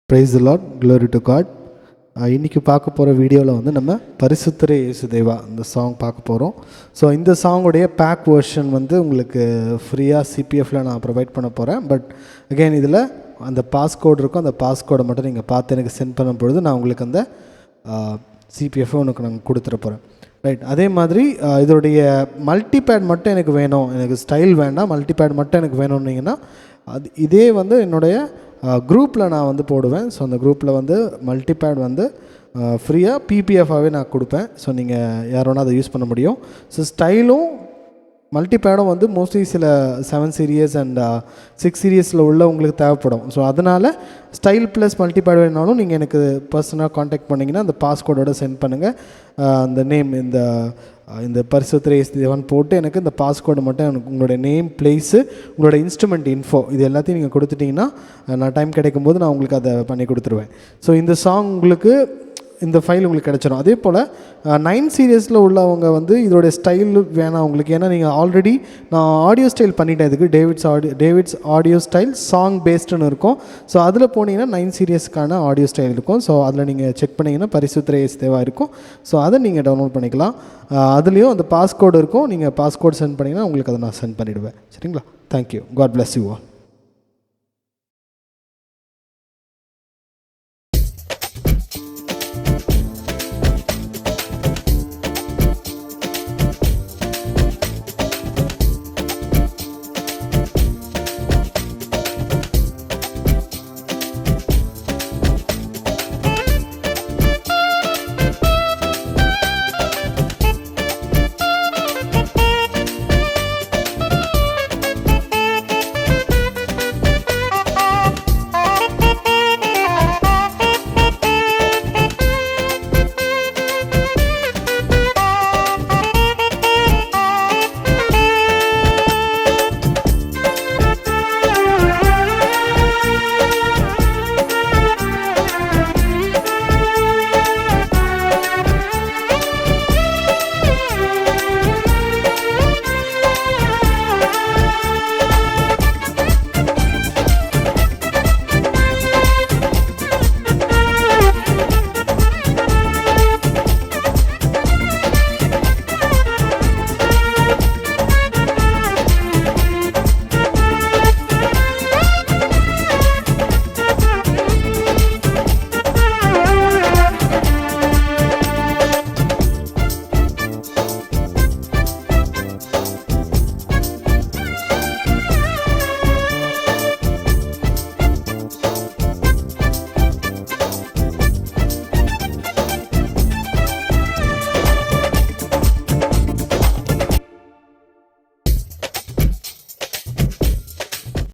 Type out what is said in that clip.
Price the Lord, glory to God. இன்றைக்கி பார்க்க போகிற வீடியோவில் வந்து நம்ம பரிசுத்தரே இயேசு தேவா இந்த சாங் பார்க்க போகிறோம். ஸோ இந்த சாங்குடைய பேக் வெர்ஷன் வந்து உங்களுக்கு ஃப்ரீயாக சிபிஎஃப்பில் நான் ப்ரொவைட் பண்ண போகிறேன். பட் அகெயின் இதில் அந்த பாஸ்கோடு இருக்கும், அந்த பாஸ்கோடை மட்டும் நீங்கள் பார்த்து எனக்கு சென்ட் பண்ணும் பொழுது நான் உங்களுக்கு அந்த சிபிஎஃப்பை உனக்கு நான் கொடுத்துட போகிறேன். ரைட். அதே மாதிரி இதோடைய மல்டிபேட் மட்டும் எனக்கு வேணும், எனக்கு ஸ்டைல் வேண்டாம், மல்டிபேட் மட்டும் எனக்கு வேணும்னீங்கன்னா இதே வந்து என்னுடைய குரூப்பில் நான் வந்து போடுவேன். ஸோ அந்த குரூப்பில் வந்து மல்டிபேட் வந்து ஃப்ரீயாக பிபிஎஃபாகவே நான் கொடுப்பேன். ஸோ நீங்கள் யார் வேணால் அதை யூஸ் பண்ண முடியும். ஸோ ஸ்டைலும் மல்டிபேடும் வந்து மோஸ்ட்லி சில 7 சீரியஸ் அண்ட் 6 சீரியஸில் உள்ள உங்களுக்கு தேவைப்படும். ஸோ அதனால் ஸ்டைல் ப்ளஸ் மல்டிபேட் வேணாலும் நீங்கள் எனக்கு பர்சனலாக காண்டாக்ட் பண்ணிங்கன்னா அந்த பாஸ்கோடோடு சென்ட் பண்ணுங்கள். அந்த நேம் இந்த பரிசுத்தரே இயேசு தேவான்னு போட்டு எனக்கு இந்த பாஸ்கோடு மட்டும் எனக்கு உங்களுடைய நேம், பிளேஸு, உங்களோட இன்ஸ்ட்ருமெண்ட் இன்ஃபோ இது எல்லாத்தையும் நீங்கள் கொடுத்துட்டிங்கன்னா நான் டைம் கிடைக்கும்போது நான் உங்களுக்கு அதை பண்ணி கொடுத்துருவேன். ஸோ இந்த சாங் உங்களுக்கு இந்த ஃபைல் உங்களுக்கு கிடச்சிடும். அதே போல் 9 சீரியஸில் உள்ளவங்க வந்து இதோடைய ஸ்டைல் வேணாம் உங்களுக்கு. ஏன்னா நீங்கள் ஆல்ரெடி நான் ஆடியோ ஸ்டைல் பண்ணிட்டேன். இதுக்கு டேவிட்ஸ் ஆடியோ ஸ்டைல் சாங் பேஸ்டுன்னு இருக்கும். ஸோ அதில் போனீங்கன்னா 9 சீரியஸ்க்கான ஆடியோ ஸ்டைல் இருக்கும். ஸோ அதில் நீங்கள் செக் பண்ணிங்கன்னா பரிசுத்தரே இயேசு தேவா இருக்கும். ஸோ அதை நீங்கள் டவுன்லோட் பண்ணிக்கலாம். அதுலேயும் அந்த பாஸ்கோடு இருக்கும். நீங்கள் பாஸ்கோடு சென்ட் பண்ணிங்கன்னா உங்களுக்கு அதை நான் சென்ட் பண்ணிவிடுவேன். சரிங்களா? Thank you. God bless you all.